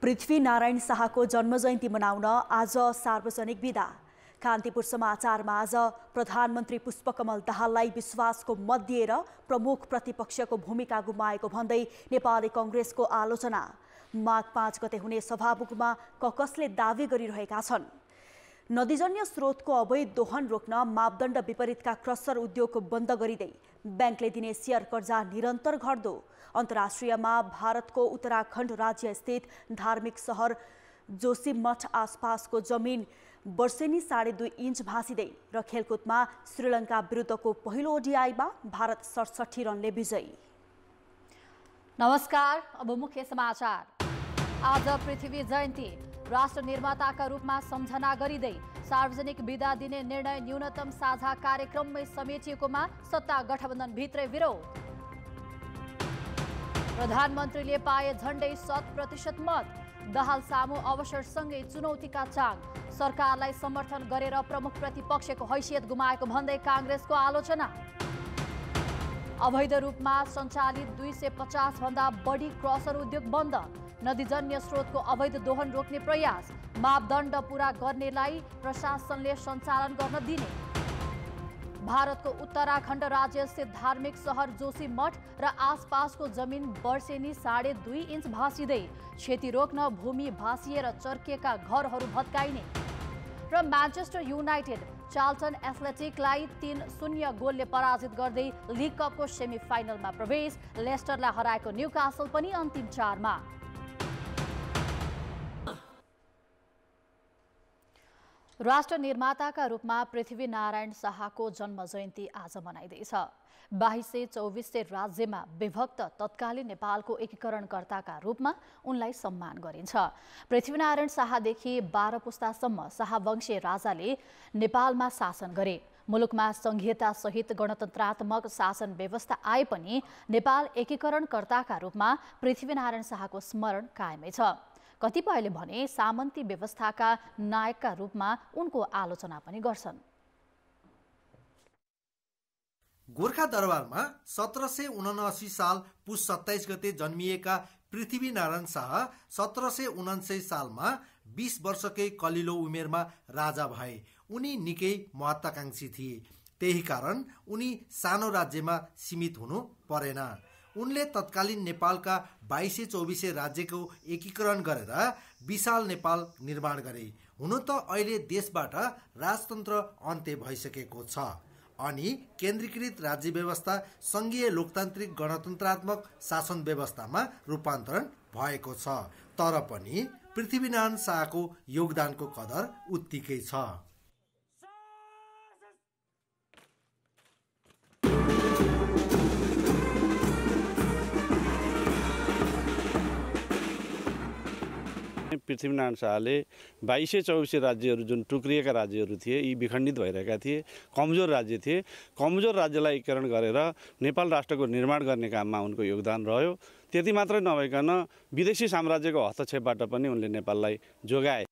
पृथ्वीनारायण शाहको जन्मजयन्ती मनाउन आज सार्वजनिक बिदा। कान्तिपुर समाचारमा आज प्रधानमन्त्री पुष्पकमल दाहाललाई विश्वासको मत दिएर प्रमुख प्रतिपक्षको भूमिका गुमाएको भन्दै नेपाली कांग्रेसको आलोचना। माघ 5 गते हुने सभामुखमा ककसले दावी गरिरहेका छन्। नदीजन्य स्रोतको अवैध दोहन रोक्न मापदण्ड विपरीतका क्रसर उद्योग बन्द गरिँदै ब्याङ्कले दिने शेयर कर्जा निरन्तर घट्दो। अन्तर्राष्ट्रियमा भारतको उत्तराखण्ड राज्य स्थित धार्मिक सहर जोशीमठ आसपासको जमिन वर्षेनी 2.5 इन्च भाँसिँदै र खेलकुदमा श्रीलङ्का विरुद्धको पहिलो ओडिआईमा भारत 67 रनले विजयी। नमस्कार, अब मुख्य समाचार। आज पृथ्वी जयन्ती। राष्ट्र निर्माताका रूपमा सम्झना गरिँदै सार्वजनिक बिदा दिने निर्णय न्यूनतम साझा कार्यक्रममै समेटिएकोमा सत्ता गठबन्धनभित्रै विरोध। प्रधानमन्त्रीले पाए झण्डै 100% मत। दाहाल सामु अवसरसँगै चुनौतीका चाङ। सरकारलाई समर्थन गरेर प्रमुख प्रतिपक्षको हैसियत गुमाएको भन्दै कांग्रेसको आलोचना। अवैध रूपमा सञ्चालित 250 भन्दा बढी क्रसर उद्योग बन्द। नदीजन्य स्रोतको अवैध दोहन रोक्ने प्रयास। मापदण्ड पूरा गर्नेलाई प्रशासनले सञ्चालन गर्न दिने। भारतको उत्तराखण्ड राज्य स्थित धार्मिक सहर जोशीमठ र आसपासको जमिन वर्षेनी 2.5 इन्च भाँसिँदै क्षति रोक्न भूमि भाँसिएर चर्किएका घरहरू भत्काइने। र म्यान्चेस्टर युनाइटेड चार्ल्टन एथलेटिकलाई 3-0 गोलले पराजित गर्दै लिग कपको सेमी फाइनलमा प्रवेश। लेस्टरलाई हराएको न्युकासल पनि अन्तिम 4मा। राष्ट्र निर्माताका रूपमा पृथ्वीनारायण शाहको जन्म जयन्ती आज मनाइँदैछ। 2224 राज्यमा विभक्त तत्कालीन नेपालको एकीकरणकर्ताका रूपमा उनलाई सम्मान गरिन्छ। पृथ्वीनारायण शाहदेखि 12 पुस्तासम्म शाहवंशीय राजाले नेपालमा शासन गरे। मुलुकमा संघीयता सहित गणतन्त्रात्मक शासन व्यवस्था आए पनि नेपाल एकीकरणकर्ताका रूपमा पृथ्वीनारायण शाहको स्मरण कायमै छ। कतिपयले भने सामन्ती व्यवस्थाका नायकका रूपमा उनको आलोचना पनि गर्छन्। गोर्खा दरबारमा 1779 साल पुस 27 गते जन्मिएका पृथ्वीनारायण शाह 1779 सालमा 20 वर्षकै कलिलो उमेरमा राजा भए। उनी निकै महत्वाकांक्षी थिए, त्यही कारण उनी सानो राज्यमा सीमित हुनु परेन। उनले तत्कालीन नेपालका 2224 राज्यको एकीकरण गरेर विशाल नेपाल निर्माण गरे। हुन त अहिले देशबाट राजतन्त्र अन्त्य भइसकेको छ अनि केन्द्रीकृत राज्य व्यवस्था संघीय लोकतान्त्रिक गणतन्त्रात्मक शासन व्यवस्थामा रूपान्तरण भएको छ। तर पनि पृथ्वीनारायण शाहको योगदानको कदर उत्तिकै छ। पृथ्वीनारायण शाहले 2224 राज्यहरू जुन टुक्रिएका राज्यहरू थिए, यी विखण्डित भइरहेका थिए, कमजोर राज्य थिए। कमजोर राज्यलाई एकीकरण गरेर नेपाल राष्ट्रको निर्माण गर्ने काममा उनको योगदान रह्यो। त्यति मात्रै नभइकन विदेशी साम्राज्यको हस्तक्षेपबाट पनि उनले नेपाललाई जोगाए।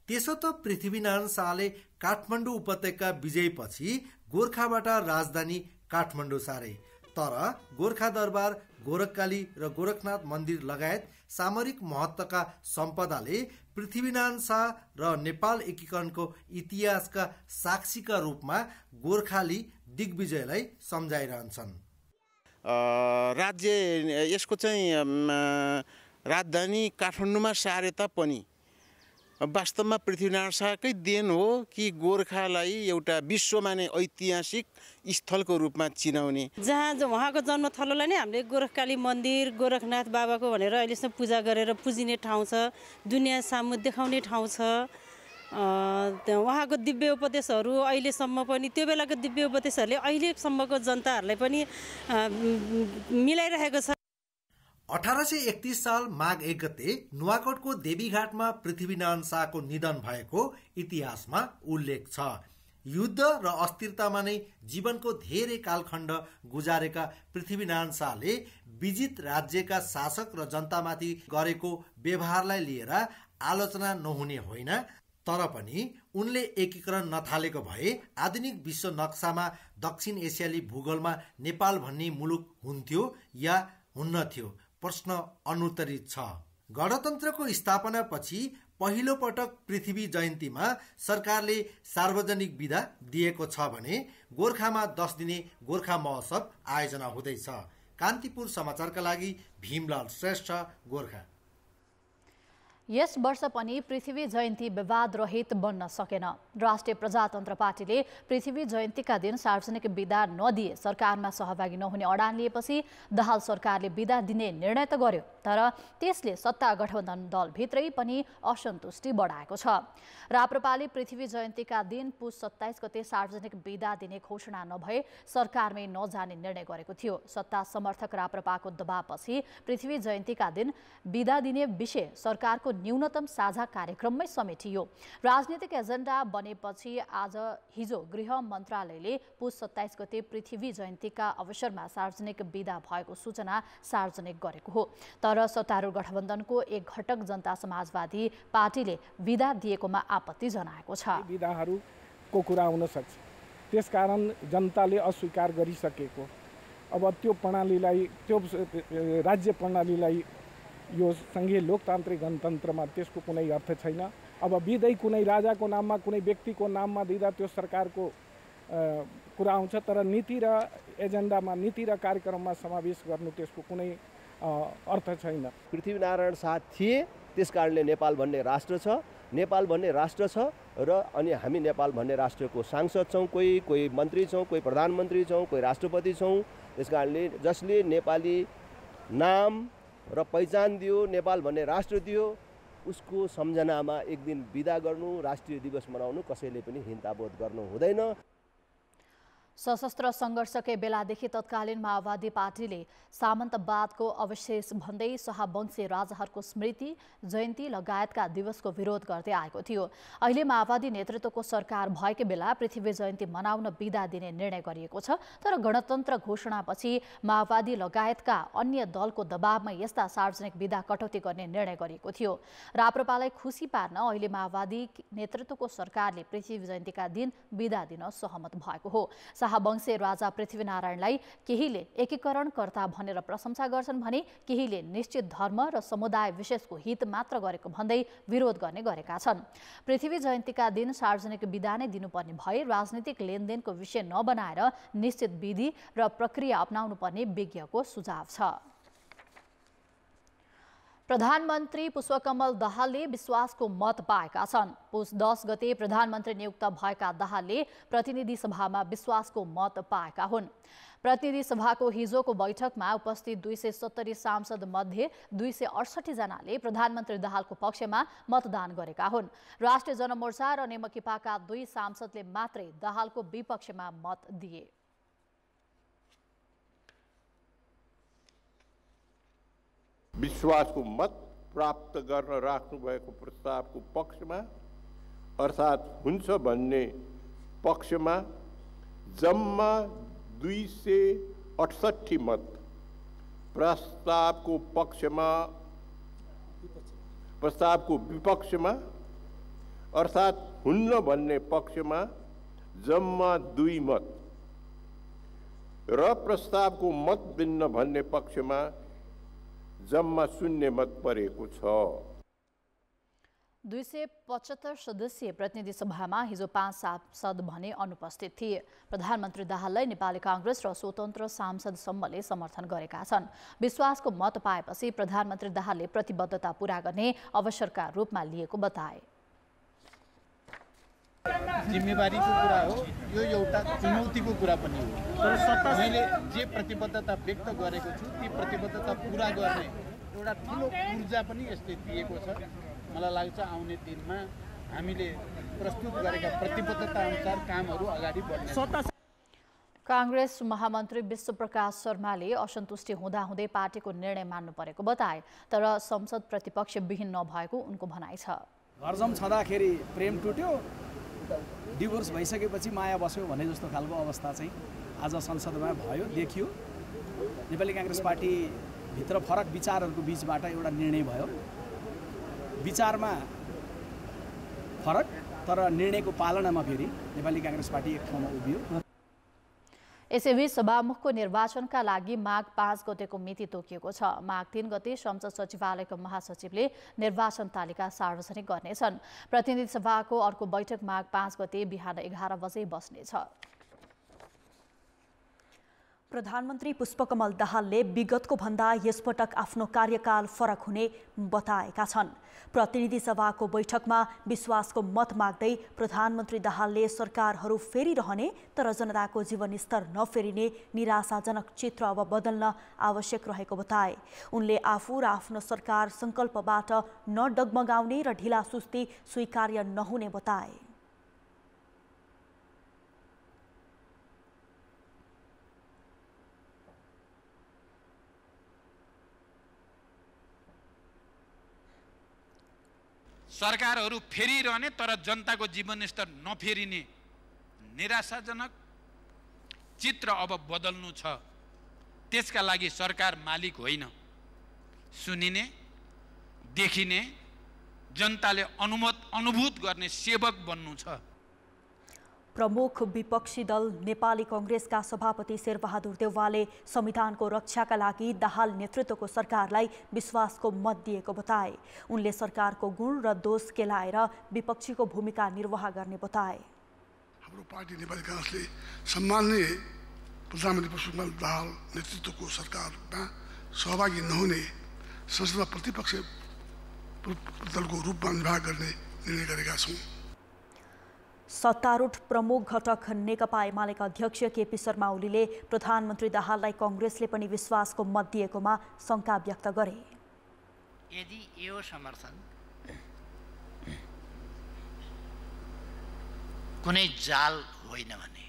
त्यसो त पृथ्वीनारायण शाहले काठमाडौँ उपत्यका विजयपछि गोर्खाबाट राजधानी काठमाडौँ सारे। तर गोर्खा दरबार, गोरखकाली र गोरखनाथ मन्दिर लगायत सामरिक महत्त्वका सम्पदाले पृथ्वीनारायण शाह र नेपाल एकीकरणको इतिहासका साक्षीका रूपमा गोर्खाली दिग्विजयलाई सम्झाइरहन्छन्। राज्य यसको चाहिँ राजधानी काठमाडौँमा सारे तापनि वास्तवमा पृथ्वीनारायण शाहकै देन हो कि गोर्खालाई एउटा विश्वमा नै ऐतिहासिक स्थलको रूपमा चिनाउने। जहाँ उहाँको जन्मथलोलाई नै हामीले गोरखकाली मन्दिर, गोरखनाथ बाबाको भनेर अहिलेसम्म पूजा गरेर पुजिने ठाउँ छ, दुनियाँ सामु देखाउने ठाउँ छ। उहाँको दिव्य उपदेशहरू अहिलेसम्म पनि, त्यो बेलाको दिव्य उपदेशहरूले अहिलेसम्मको जनताहरूलाई पनि मिलाइरहेको छ। 1831 साल माघ 1 गते नुवाकोटको देवीघाटमा पृथ्वीनारायण शाहको निधन भएको इतिहासमा उल्लेख छ। युद्ध र अस्थिरतामा नै जीवनको धेरै कालखण्ड गुजारेका पृथ्वीनारायण शाहले विजित राज्यका शासक र जनतामाथि गरेको व्यवहारलाई लिएर आलोचना नहुने होइन। तर पनि उनले एकीकरण नथालेको भए आधुनिक विश्व नक्सामा दक्षिण एसियाली भूगोलमा नेपाल भन्ने मुलुक हुन्थ्यो या हुन्न थियो। प्रश्न अनुत्तरित छ। गणतन्त्रको स्थापनापछि पहिलो पटक पृथ्वी जयन्तीमा सरकारले सार्वजनिक बिदा दिएको छ भने गोर्खामा 10 दिने गोर्खा महोत्सव आयोजना हुँदैछ। कान्तिपुर समाचारका लागि भीमलाल श्रेष्ठ, गोर्खा। यस वर्ष पनि पृथ्वी जयन्ती विवाद रहित बन्न सकेन। राष्ट्रिय प्रजातन्त्र पार्टीले पृथ्वी जयन्तीका दिन सार्वजनिक बिदा नदिए सरकारमा सहभागी नहुने अडान लिएपछि दाहाल सरकारले बिदा दिने निर्णय त गर्यो, तर त्यसले सत्ता गठबन्धन दलभित्रै पनि असन्तुष्टि बढाएको छ। राप्रपाले पृथ्वी जयन्तीका दिन पुस 27 गते सार्वजनिक बिदा दिने घोषणा नभए सरकारमै नजाने निर्णय गरेको थियो। सत्ता समर्थक राप्रपाको दबावपछि पृथ्वी जयन्तीका दिन बिदा दिने विषय सरकारको न्यूनतम साझा कार्यक्रममै समेटियो। राजनीतिक एजेन्डा बनेपछि हिजो गृह मन्त्रालयले पुस 27 गते पृथ्वी जयन्तीका अवसरमा सार्वजनिक बिदा भएको सूचना सार्वजनिक गरेको हो। तर सत्तारूढ गठबन्धनको एक घटक जनता समाजवादी पार्टीले बिदा दिएकोमा आपत्ति जनाएको छ। बिदाहरूको कुरा हुन सक्छ, त्यसकारण जनताले अस्वीकार गरिसकेको, अब त्यो प्रणालीलाई, त्यो राज्य प्रणालीलाई, यो संघीय लोकतान्त्रिक गणतन्त्रमा त्यसको कुनै अर्थ छैन। अब बिदै कुनै राजाको नाममा, कुनै व्यक्तिको नाममा दिँदा त्यो सरकारको कुरा आउँछ, तर नीति र एजेन्डामा, नीति र कार्यक्रममा समावेश गर्नु त्यसको कुनै अर्थ छैन। पृथ्वीनारायण शाह थिए, त्यसकारणले नेपाल भन्ने राष्ट्र छ, नेपाल भन्ने राष्ट्र छ र अनि हामी नेपाल भन्ने राष्ट्रको सांसद छौँ, कोही मन्त्री छौँ, कोही प्रधानमन्त्री छौँ, कोही राष्ट्रपति छौँ। त्यसकारणले जसले नेपाली नाम र पहिचान दियो, नेपाल भन्ने राष्ट्र दियो, उसको सम्झनामा एक दिन बिदा गर्नु, राष्ट्रिय दिवस मनाउनु कसैले पनि हिंसाबोध गर्नु हुँदैन। सशस्त्र सङ्घर्षकै बेलादेखि तत्कालीन माओवादी पार्टीले सामन्तवादको अवशेष भन्दै शाहवंशी राजाहरूको स्मृति, जयन्ती लगायतका दिवसको विरोध गर्दै आएको थियो। अहिले माओवादी नेतृत्वको सरकार भएकै बेला पृथ्वी जयन्ती मनाउन बिदा दिने निर्णय गरिएको छ। तर गणतन्त्र घोषणापछि माओवादी लगायतका अन्य दलको दबावमा यस्ता सार्वजनिक बिदा कटौती गर्ने निर्णय गरिएको थियो। राप्रपालाई खुसी पार्न अहिले माओवादी नेतृत्वको सरकारले पृथ्वी जयन्तीका दिन बिदा दिन सहमत भएको हो। शाहवंशी राजा पृथ्वीनारायणलाई केहीले एकीकरणकर्ता भनेर प्रशंसा गर्छन् भने केहीले निश्चित धर्म र समुदाय विशेषको हित मात्र गरेको भन्दै विरोध गर्ने गरेका छन्। पृथ्वी जयन्तीका दिन सार्वजनिक बिदा नै दिनुपर्ने भए राजनीतिक लेनदेनको विषय नबनाएर निश्चित विधि र प्रक्रिया अपनाउनु पर्ने विज्ञको सुझाव छ। प्रधानमन्त्री पुष्पकमल दाहालले विश्वासको मत पाएका छन्। पुस 10 गते प्रधानमन्त्री नियुक्त भएका दाहालले प्रतिनिधि सभामा विश्वासको मत पाएका हुन्। प्रतिनिधि सभाको हिजोको बैठकमा उपस्थित 270 सांसद मध्ये 268 जनाले प्रधानमन्त्री दाहालको पक्षमा मतदान गरेका हुन्। राष्ट्रिय जनमोर्चा र नेमकिपाका 2 सांसदले मात्रै दाहालको विपक्षमा मत दिए। विश्वासको मत प्राप्त गर्न राख्नुभएको प्रस्तावको पक्षमा अर्थात् हुन्छ भन्ने पक्षमा जम्मा 268 मत, प्रस्तावको विपक्षमा अर्थात् हुन्न भन्ने पक्षमा जम्मा 2 मत र प्रस्तावको मत भिन्न भन्ने पक्षमा जम्मा 0 मत परेको छ। 275 सदस्यीय प्रतिनिधि सभामा हिजो 5 सांसद भने अनुपस्थित थिए। प्रधानमन्त्री दाहाललाई नेपाली कांग्रेस र स्वतन्त्र सांसदसम्मले समर्थन गरेका छन्। विश्वासको मत पाएपछि प्रधानमन्त्री दाहालले प्रतिबद्धता पूरा गर्ने अवसरका रूपमा लिएको बताए। जिम्मेवारीको कुरा हो, यो एउटा चुनौतीको कुरा पनि हो, तर मैले जे प्रतिबद्धता व्यक्त गरेको छु ती प्रतिबद्धता पूरा गर्ने एउटा ठुलो ऊर्जा पनि यसले दिएको छ। मलाई लाग्छ आउने दिनमा हामीले प्रस्तुत गरेका प्रतिबद्धता अनुसार कामहरू अगाडि बढ्ने। कांग्रेस महामन्त्री विश्वप्रकाश शर्माले असन्तुष्टि हुँदाहुँदै पार्टीको निर्णय मान्नु परेको बताए, तर संसद प्रतिपक्ष विहीन नभएको उनको भनाइ छ। घरजम छँदाखेरि प्रेम टुट्यो, डिभोर्स भइसकेपछि माया बस्यो भने जस्तो खालको अवस्था चाहिँ आज संसदमा भयो, देखियो। नेपाली कांग्रेस पार्टीभित्र फरक विचारहरूको बीचबाट एउटा निर्णय भयो। विचारमा फरक, तर निर्णयको पालनामा फेरि नेपाली कांग्रेस पार्टी एक ठाउँमा उभियो। यसैबीच सभामुखको निर्वाचनका लागि माघ 5 गतेको मिति तोकिएको छ। माघ 3 गते संसद सचिवालयको महासचिवले निर्वाचन तालिका सार्वजनिक गर्नेछन्। प्रतिनिधि सभाको अर्को बैठक माघ 5 गते बिहान 11 बजे बस्नेछ। प्रधानमन्त्री पुष्पकमल दाहालले विगतको भन्दा यसपटक आफ्नो कार्यकाल फरक हुने बताएका छन्। प्रतिनिधि सभाको बैठकमा विश्वासको मत माग्दै प्रधानमन्त्री दाहालले सरकारहरू फेरिरहने तर जनताको जीवनस्तर नफेरिने निराशाजनक चित्र अब बदल्न आवश्यक रहेको बताए। उनले आफू र आफ्नो सरकार सङ्कल्पबाट नडगमगाउने र ढिलासुस्ती स्वीकार्य नहुने बताए। सरकारहरू फेरिरहने तर जनताको जीवनस्तर नफेरिने निराशाजनक चित्र अब बदल्नु छ। त्यसका लागि सरकार मालिक होइन, सुनिने, देखिने, जनताले अनुभूत गर्ने सेवक बन्नु छ। प्रमुख विपक्षी दल नेपाली कांग्रेसका सभापति शेरबहादुर देउवाले संविधानको रक्षाका लागि दाहाल नेतृत्वको सरकारलाई विश्वासको मत दिएको बताए। उनले सरकारको गुण र दोष केलाएर विपक्षीको भूमिका निर्वाह गर्ने बताए। हाम्रो पार्टी नेपाली कांग्रेसले सम्माननीय प्रधानमन्त्री पुष्पकमल दाहाल नेतृत्वको सरकारमा सहभागी नहुने संसदमा प्रतिपक्ष दलको रूपमा निर्वाह गर्ने निर्णय गरेका छौँ। सत्तारूढ प्रमुख घटक नेकपा एमालेका अध्यक्ष केपी शर्मा ओलीले प्रधानमन्त्री दाहाललाई कांग्रेसले पनि विश्वासको मत दिएकोमा शंका व्यक्त गरे। यदि यो समर्थन कुनै जाल होइन भने,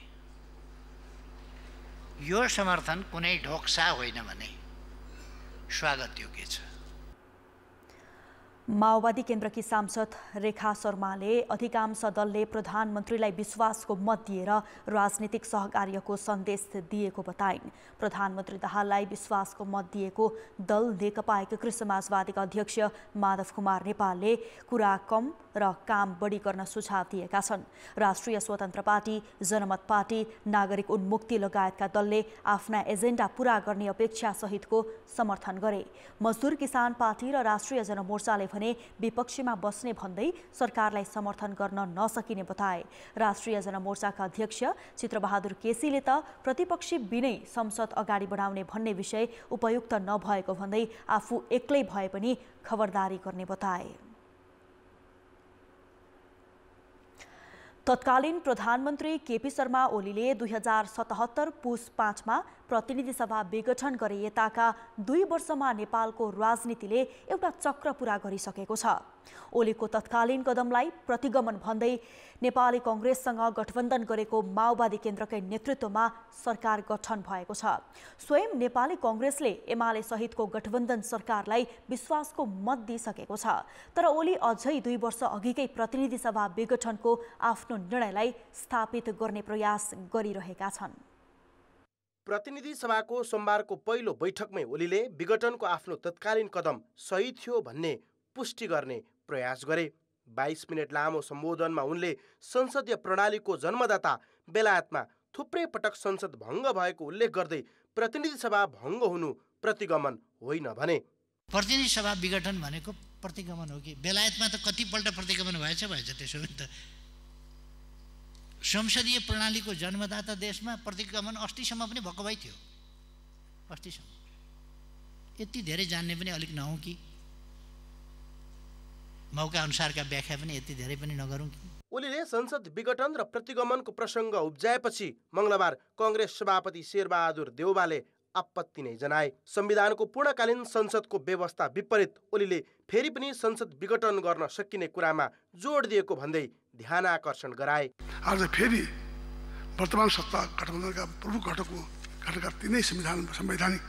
यो समर्थन कुनै ढोक्सा होइन भने स्वागत योग्य छ। माओवादी केन्द्रकी सांसद रेखा शर्माले अधिकांश दलले प्रधानमन्त्रीलाई विश्वासको मत दिएर राजनीतिक सहकार्यको सन्देश दिएको बताइन्। प्रधानमन्त्री दाहाललाई विश्वासको मत दिएको दल नेकपा एकीकृत समाजवादीका अध्यक्ष माधव कुमार नेपालले कुरा कम र काम बढी गर्न सुझाव दिएका छन्। राष्ट्रिय स्वतन्त्र पार्टी, जनमत पार्टी, नागरिक उन्मुक्ति लगायतका दलले आफ्ना एजेन्डा पूरा गर्ने अपेक्षा सहितको समर्थन गरे। मजदुर किसान पार्टी र राष्ट्रिय जनमोर्चाले भने विपक्षीमा बस्ने भन्दै सरकारलाई समर्थन गर्न नसकिने बताए। राष्ट्रिय जनमोर्चाका अध्यक्ष चित्रबहादुर केसीले त प्रतिपक्षी बिनै संसद अगाडि बढाउने भन्ने विषय उपयुक्त नभएको भन्दै आफू एक्लै भए पनि खबरदारी गर्ने बताए। तत्कालीन प्रधानमन्त्री केपी शर्मा ओलीले 2077 पुस 5 मा प्रतिनिधि सभा विघटन गरे यताका 2 वर्षमा नेपालको राजनीतिले एउटा चक्र पूरा गरिसकेको छ। ओलीको तत्कालीन कदमलाई प्रतिगमन भन्दै नेपाली कांग्रेससँग गठबन्धन गरेको माओवादी केन्द्रकै नेतृत्वमा सरकार गठन भएको छ। स्वयं नेपाली कांग्रेसले एमाले सहितको गठबन्धन सरकारलाई विश्वासको मत दिइसकेको छ। तर ओली अझै 2 वर्ष अघिकै प्रतिनिधि सभा विघटनको आफ्नो निर्णयलाई स्थापित गर्ने प्रयास गरिरहेका छन्। प्रतिनिधि सभाको सोमबारको पहिलो बैठकमै ओलीले विघटनको आफ्नो तत्कालीन कदम सही थियो भन्ने पुष्टि गर्ने प्रयास गरे। 22 मिनट लामो सम्बोधनमा उनले संसदीय प्रणालीको जन्मदाता बेलायतमा थुप्रै पटक संसद भङ्ग भएको उल्लेख गर्दै प्रतिनिधि सभा भङ्ग हुनु प्रतिगमन होइन भने। प्रतिनिधि सभा विघटन भनेको प्रतिगमन हो कि? बेलायतमा त कतिपल्ट प्रतिगमन भएछ त्यसो भने त संसदीय प्रणालीको जन्मदाता देशमा प्रतिगमन अस्तिसम्म पनि भएको भइ थियो। अस्तिसम्म यति धेरै जान्ने पनि अलिक नहौँ कि? मौका अनुसारका व्याख्या पनि यति धेरै पनि नगरौँ कि? ओलीले संसद विघटन र प्रतिगमनको प्रसङ्ग उब्जाएपछि मङ्गलबार कांग्रेस सभापति शेरबहादुर देउवाले आपत्ति नै जनाए। संविधानको पूर्णकालीन संसदको व्यवस्था विपरीत ओलीले फेरि पनि संसद विघटन गर्न सकिने कुरामा जोड दिएको भन्दै ध्यान आकर्षण गराए। आज फेरि वर्तमान सत्ता गठबन्धनका प्रमुख घटकका तीनै संवैधानिक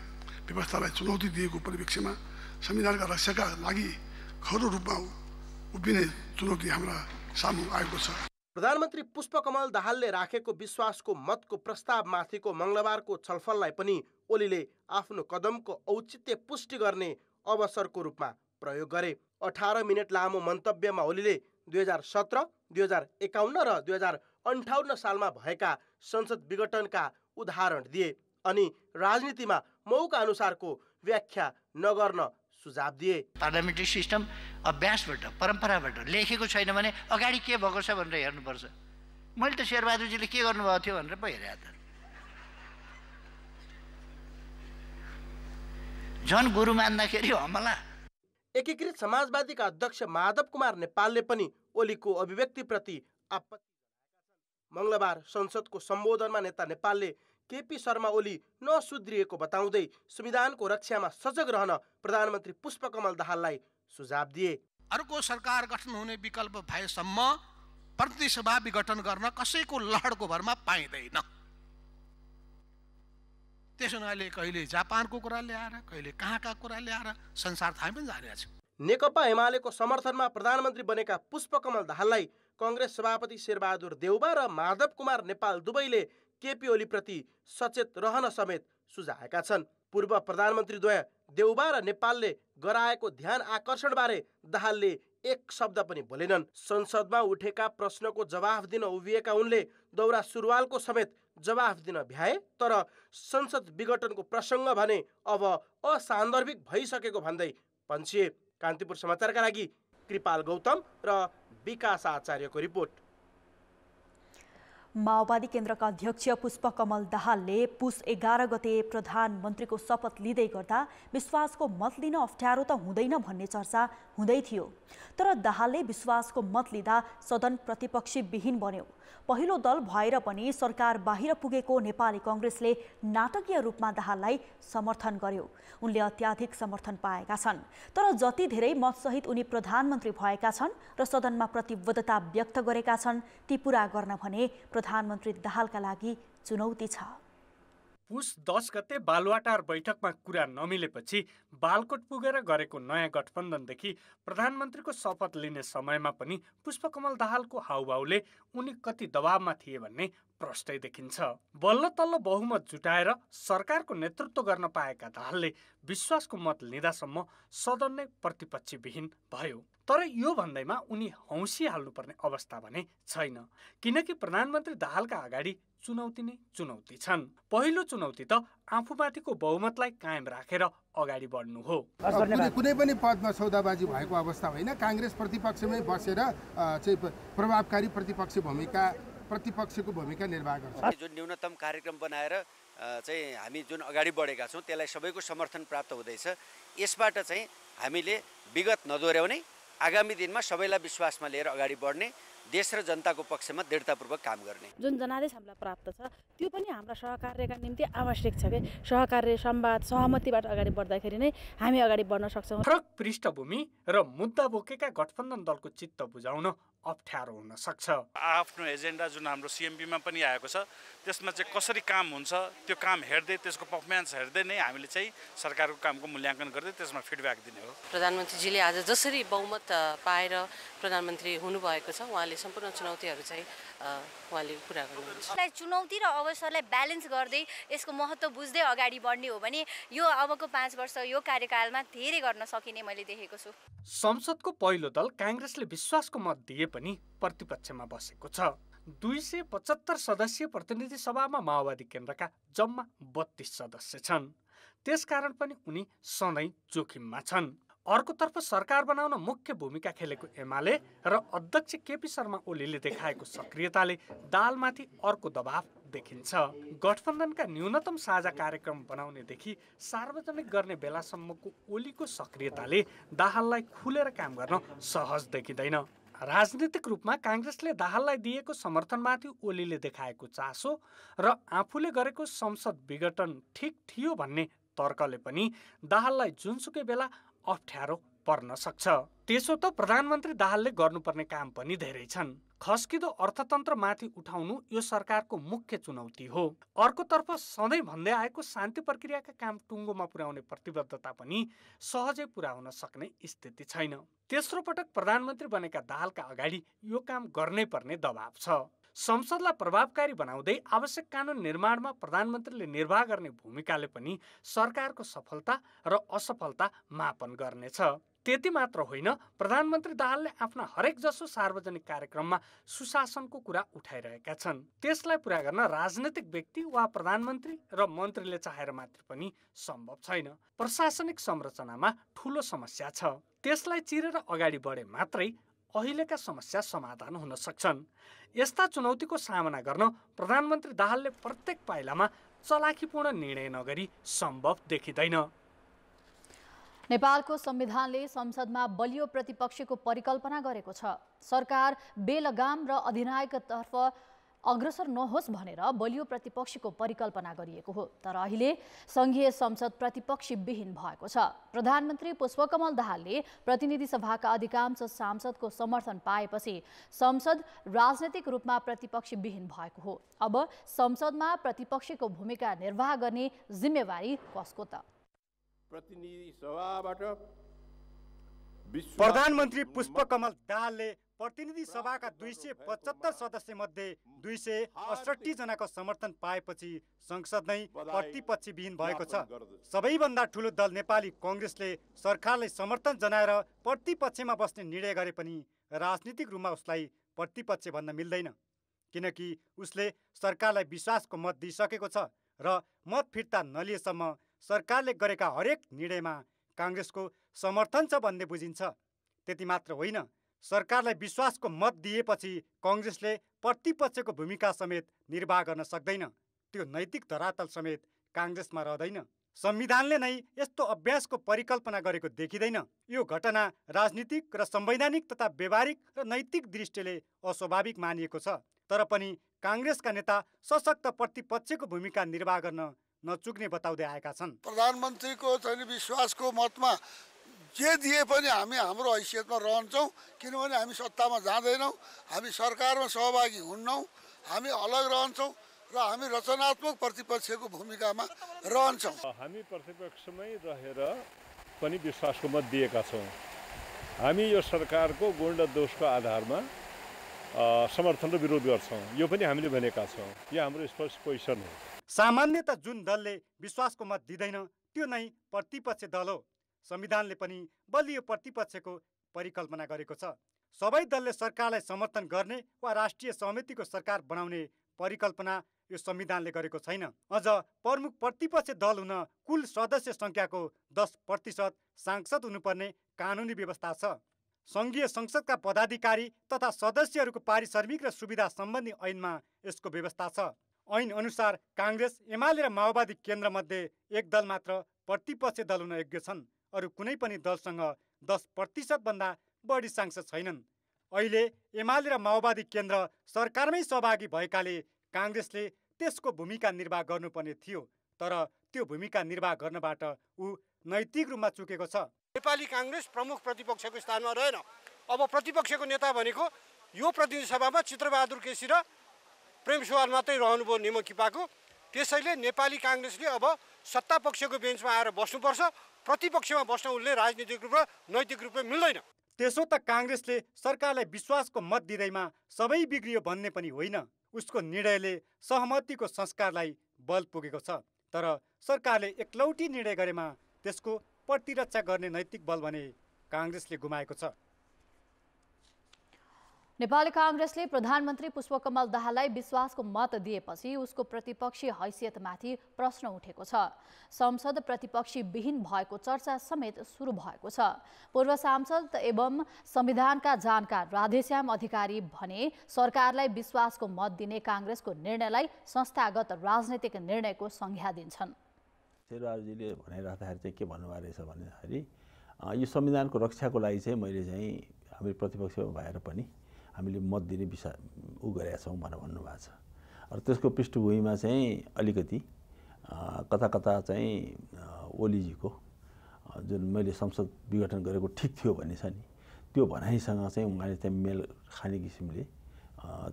व्यवस्थालाई चुनौती दिएको परिप्रेक्ष्यमा संविधानका रक्षाका लागि खरो रूपमा उभिने चुनौती हाम्रा सामु आएको छ। प्रधानमन्त्री पुष्पकमल दाहालले राखेको विश्वासको मतको प्रस्तावमाथिको मङ्गलबारको छलफललाई पनि ओलीले आफ्नो कदमको औचित्य पुष्टि गर्ने अवसरको रूपमा प्रयोग गरे। 18 मिनट लामो मन्तव्यमा ओलीले 2017, 2051 र 58 सालमा भएका संसद विघटनका उदाहरण दिए अनि राजनीतिमा मौका अनुसारको व्याख्या नगर्न सुझाव दिए। पार्लियामेन्ट्री सिस्टम अभ्यासबाट परम्पराबाट लेखेको छैन भने अगाडि के भएको छ भनेर हेर्नुपर्छ। मैले त शेरबहादुरजीले के गर्नुभएको थियो भनेर पो हेरेँ त। झन् गुरु मान्दाखेरि हमला। एकीकृत समाजवादीका अध्यक्ष माधव कुमार नेपालले पनि ओलीको अभिव्यक्तिप्रति आपत्ति जनाएका छन्। मङ्गलबार संसदको सम्बोधनमा नेता नेपालले केपी शर्मा ओली नसुध्रिएको बताउँदै संविधानको रक्षामा सजग रहन प्रधानमन्त्री पुष्पकमल दाहाललाई सुझाव दिए। अर्को सरकार गठन हुने विकल्प भएसम्म प्रतिनिधि सभा विघटन गर्न कसैको लहरको भरमा पाइँदैन। त्यसो हुनाले कहिले जापानको कुरा ल्याएर कहिले कहाँका कुरा ल्याएर संसार थाहै पनि जानेछ। नेकपा एमालेको समर्थनमा प्रधानमन्त्री बनेका पुष्पकमल दाहाललाई कांग्रेस सभापति शेरबहादुर देउबा र माधव कुमार नेपाल दुवैले केपी ओलीप्रति सचेत रहन समेत सुझाएका छन्। पूर्व प्रधानमन्त्रीद्वय देउबा र नेपालले गराएको ध्यान आकर्षणबारे दाहालले एक शब्द पनि बोलेनन्। संसदमा उठेका प्रश्नको जवाफ दिन उभिएका उनले दौरा सुरुवालको समेत जवाफ दिन भ्याए, तर संसद विघटनको प्रसङ्ग भने अब असान्दर्भिक भइसकेको भन्दै पन्छिए। कान्तिपुर समाचारका लागि कृपाल गौतम र विकास आचार्यको रिपोर्ट। माओवादी केन्द्रका अध्यक्ष पुष्पकमल दाहालले पुस 11 गते प्रधानमन्त्रीको शपथ लिँदै गर्दा विश्वासको मत लिन अप्ठ्यारो त हुँदैन भन्ने चर्चा हुँदै थियो। तर दाहालले विश्वासको मत लिँदा सदन प्रतिपक्षी विहीन बन्यो। पहिलो दल भएर पनि सरकार बाहिर पुगेको नेपाली कांग्रेसले नाटकीय रूपमा दाहाललाई समर्थन गर्यो। उनले अत्याधिक समर्थन पाएका छन्। तर जति धेरै मतसहित उनी प्रधानमन्त्री भएका छन् र सदनमा प्रतिबद्धता व्यक्त गरेका छन् ती पूरा गर्न भने प्रधानमन्त्री दाहालका लागि चुनौती छ। पुस 10 गते बालुवाटार बैठकमा कुरा नमिलेपछि बालकोट पुगेर गरेको नयाँ गठबन्धनदेखि प्रधानमन्त्रीको शपथ लिने समयमा पनि पुष्पकमल दाहालको हाउभाउले उनी कति दबावमा थिए भन्ने प्रष्टै देखिन्छ। बल्ल तल्ल बहुमत जुटाएर सरकारको नेतृत्व गर्न पाएका दाहालले विश्वासको मत लिँदासम्म सदन नै प्रतिपक्षी विहीन भयो। तर यो भन्दैमा उनी हौसिहाल्नुपर्ने अवस्था भने छैन, किनकि प्रधानमन्त्री दाहालका अगाडि चुनौती नै चुनौती छन्। पहिलो चुनौती त आफूमाथिको बहुमतलाई कायम राखेर अगाडि बढ्नु हो। कुनै पनि पदमा सौदाबाजी भएको अवस्था होइन। कांग्रेस प्रतिपक्षमै बसेर चाहिँ प्रभावकारी प्रतिपक्षको भूमिका निर्वाह गर्छ। जुन न्यूनतम कार्यक्रम बनाएर चाहिँ हामी जुन अगाडि बढेका छौँ त्यसलाई सबैको समर्थन प्राप्त हुँदैछ। यसबाट चाहिँ हामीले विगत नदोहोर्याउने, आगामी दिनमा सबैलाई विश्वासमा लिएर अगाडि बढ्ने, देश र जनताको पक्षमा दृढतापूर्वक काम गर्ने जुन जनादेश हामीलाई प्राप्त छ त्यो पनि हाम्रा सहकार्यका निम्ति आवश्यक छ। सहकार्य संवाद सहमतिबाट अगाडि बढ्दाखेरि नै हामी अगाडि बढ्न सक्छौँ। फरक पृष्ठभूमि र मुद्दा बोकेका गठबन्धन दलको चित्त बुझाउन अप्ठ्यारो हुन सक्छ। आफ्नो एजेन्डा जुन हाम्रो सिएमपीमा पनि आएको छ त्यसमा चाहिँ कसरी काम हुन्छ त्यो काम हेर्दै त्यसको पर्फर्मेन्स हेर्दै नै हामीले चाहिँ सरकारको कामको मूल्याङ्कन गर्दै त्यसमा फिडब्याक दिने हो। प्रधानमन्त्रीजीले आज जसरी बहुमत पाएर प्रधानमन्त्री हुनुभएको छ उहाँले सम्पूर्ण चुनौतीहरू चाहिँ उहाँले पुरा गर्नुहुन्छ। चुनौती र अवसरलाई ब्यालेन्स गर्दै यसको महत्त्व बुझ्दै अगाडि बढ्ने हो भने यो अबको 5 वर्ष यो कार्यकालमा धेरै गर्न सकिने मैले देखेको छु। संसदको पहिलो दल कांग्रेसले विश्वासको मत दिए पनि प्रतिपक्षमा बसेको छ। 275 सदस्यीय प्रतिनिधि सभामा माओवादी केन्द्रका जम्मा 32 सदस्य छन्। त्यसकारण पनि उनी सधैँ जोखिममा छन्। अर्कोतर्फ सरकार बनाउन मुख्य भूमिका खेलेको एमाले र अध्यक्ष केपी शर्मा ओलीले देखाएको सक्रियताले दाहालमाथि अर्को दबाव देखिन्छ। गठबन्धनका न्यूनतम साझा कार्यक्रम बनाउनेदेखि सार्वजनिक गर्ने बेलासम्मको ओलीको सक्रियताले दाहाललाई खुलेर काम गर्न सहज देखिँदैन। राजनीतिक रूपमा कांग्रेसले दाहाललाई दिएको समर्थनमाथि ओलीले देखाएको चासो र आफूले गरेको संसद विघटन ठिक थियो भन्ने तर्कले पनि दाहाललाई जुनसुकै बेला अप्ठ्यारो पर्न सक्छ। त्यसो त प्रधानमन्त्री दाहालले गर्नुपर्ने काम पनि धेरै छन्। खस्किदो अर्थतन्त्रमाथि उठाउनु यो सरकारको मुख्य चुनौती हो। अर्कोतर्फ सधैँ भन्दै आएको शान्ति प्रक्रियाका काम टुङ्गोमा पुर्याउने प्रतिबद्धता पनि सहजै पुरा हुन सक्ने स्थिति छैन। तेस्रो पटक प्रधानमन्त्री बनेका दाहालका अगाडि यो काम गर्नै पर्ने दबाव छ। संसदलाई प्रभावकारी बनाउँदै आवश्यक कानुन निर्माणमा प्रधानमन्त्रीले निर्वाह गर्ने भूमिकाले पनि सरकारको सफलता र असफलता मापन गर्नेछ। त्यति मात्र होइन, प्रधानमन्त्री दाहालले आफ्ना हरेक जसो सार्वजनिक कार्यक्रममा सुशासनको कुरा उठाइरहेका छन्। त्यसलाई पुरा गर्न राजनैतिक व्यक्ति वा प्रधानमन्त्री र मन्त्रीले चाहेर मात्र पनि सम्भव छैन। प्रशासनिक संरचनामा ठूलो समस्या छ। त्यसलाई चिरेर अगाडि बढे मात्रै अहिलेका समस्या समाधान हुन सक्छन्। यस्ता चुनौतीको सामना गर्न प्रधानमन्त्री दाहालले प्रत्येक पाइलामा चलाखीपूर्ण निर्णय नगरी सम्भव देखिँदैन। नेपालको संविधानले संसदमा बलियो प्रतिपक्षको परिकल्पना गरेको छ। सरकार बेलगाम र अधिनायकतर्फ अग्रसर नहोस् भनेर बलियो प्रतिपक्षको परिकल्पना गरिएको हो। तर अहिले संघीय संसद प्रतिपक्षविहीन भएको छ। प्रधानमन्त्री पुष्पकमल दाहालले प्रतिनिधि सभाका अधिकांश सांसदको समर्थन पाएपछि संसद राजनैतिक रूपमा प्रतिपक्षविहीन भएको हो। अब संसदमा प्रतिपक्षको भूमिका निर्वाह गर्ने जिम्मेवारी कसको त? प्रतिनिधि सभाबाट प्रधानमन्त्री पुष्पकमल दाहालले प्रतिनिधि सभाका 275 सदस्य मध्ये 268 जनाको समर्थन पाएपछि संसद नै प्रतिपक्षविहीन भएको छ। सबैभन्दा ठूलो दल नेपाली कांग्रेसले सरकारलाई समर्थन जनाएर प्रतिपक्षमा बस्ने निर्णय गरे पनि राजनीतिक रूपमा उसलाई प्रतिपक्ष भन्न मिल्दैन, किनकि उसले सरकारलाई विश्वासको मत दिइसकेको छ र मत फिर्ता नलिएसम्म सरकारले गरेका हरेक निर्णयमा कांग्रेसको समर्थन छ भन्ने बुझिन्छ। त्यति मात्र होइन, सरकारलाई विश्वासको मत दिएपछि कांग्रेसले प्रतिपक्षको भूमिका समेत निर्वाह गर्न सक्दैन। त्यो नैतिक धरातल समेत कांग्रेसमा रहँदैन। संविधानले नै यस्तो अभ्यासको परिकल्पना गरेको देखिँदैन। यो घटना राजनीतिक र संवैधानिक तथा व्यवहारिक र नैतिक दृष्टिले अस्वाभाविक मानिएको छ। तर पनि कांग्रेसका नेता सशक्त प्रतिपक्षको भूमिका निर्वाह गर्न नचुक्ने बताउँदै आएका छन्। प्रधानमन्त्रीको चाहिँ विश्वासको मतमा जे दिए पनि हामी हाम्रो हैसियतमा रहन्छौँ, किनभने हामी सत्तामा जाँदैनौँ, हामी सरकारमा सहभागी हुन्नौँ, हामी अलग रहन्छौँ र हामी रचनात्मक प्रतिपक्षको भूमिकामा रहन्छौँ। हामी प्रतिपक्षमै रहेर पनि विश्वासको मत दिएका छौँ। हामी यो सरकारको गुण र दोषको आधारमा समर्थन र विरोध गर्छौँ। यो पनि हामीले भनेका छौँ। यो हाम्रो स्पष्ट पोजिसन हो। सामान्यतः जुन दलले विश्वासको मत दिँदैन त्यो नै प्रतिपक्ष दल हो। संविधानले पनि बलियो प्रतिपक्षको परिकल्पना गरेको छ। सबै दलले सरकारलाई समर्थन गर्ने वा राष्ट्रिय सहमतिको सरकार बनाउने परिकल्पना यो संविधानले गरेको छैन। अझ प्रमुख प्रतिपक्ष दल हुन कुल सदस्य संख्याको 10% सांसद हुनुपर्ने कानुनी व्यवस्था छ। संघीय संसदका पदाधिकारी तथा सदस्यहरूको पारिश्रमिक र सुविधा सम्बन्धी ऐनमा यसको व्यवस्था छ। ऐन अनुसार कांग्रेस, एमाले र माओवादी केन्द्र मध्ये एक दल मात्र प्रतिपक्ष दल हुन योग्य छन्। अरू कुनै पनि दलसँग 10% भन्दा बढी सांसद छैनन्। अहिले एमाले र माओवादी केन्द्र सरकारमै सहभागी भएकाले कांग्रेसले त्यसको भूमिका निर्वाह गर्नुपर्ने थियो, तर त्यो भूमिका निर्वाह गर्नबाट ऊ नैतिक रूपमा चुकेको छ। नेपाली कांग्रेस प्रमुख प्रतिपक्षको स्थानमा रहेन। अब प्रतिपक्षको नेता भनेको यो प्रतिनिधि सभामा चित्रबहादुर केसी र प्रेम सुवाल मात्रै रहनुभयो नेमकिपाको। त्यसैले नेपाली कांग्रेसले अब सत्ता पक्षको बेन्चमा आएर बस्नुपर्छ। प्रतिपक्षमा बस्न उनले राजनीतिक रूप र नैतिक रूपले मिल्दैन। त्यसो त कांग्रेसले सरकारलाई विश्वासको मत दिँदैमा सबै बिग्रियो भन्ने पनि होइन। उसको निर्णयले सहमतिको संस्कारलाई बल पुगेको छ। तर सरकारले एकलौटी निर्णय गरेमा त्यसको प्रतिरक्षा गर्ने नैतिक बल भने कांग्रेसले गुमाएको छ। नेपाली कांग्रेसले प्रधानमन्त्री पुष्पकमल दाहाललाई विश्वासको मत दिएपछि उसको प्रतिपक्षी हैसियतमाथि प्रश्न उठेको छ। संसद प्रतिपक्षीविहीन भएको चर्चा समेत सुरु भएको छ। पूर्व सांसद एवं संविधानका जानकार राधेश्याम अधिकारी भने सरकारलाई विश्वासको मत दिने कांग्रेसको निर्णयलाई संस्थागत राजनैतिक निर्णयको संज्ञा दिन्छन्। शेरबहादुरजीले भनिराख्दाखेरि चाहिँ के भन्नुभएको रहेछ भन्दाखेरि यो संविधानको रक्षाको लागि चाहिँ मैले चाहिँ हामी प्रतिपक्षमा भएर पनि हामीले मत दिने विषय गरेका छौँ भनेर भन्नुभएको छ। र त्यसको पृष्ठभूमिमा चाहिँ अलिकति कता कता चाहिँ ओलीजीको जुन मैले संसद विघटन गरेको ठिक थियो भन्ने छ नि, त्यो भनाइसँग चाहिँ उहाँले चाहिँ मेल खाने किसिमले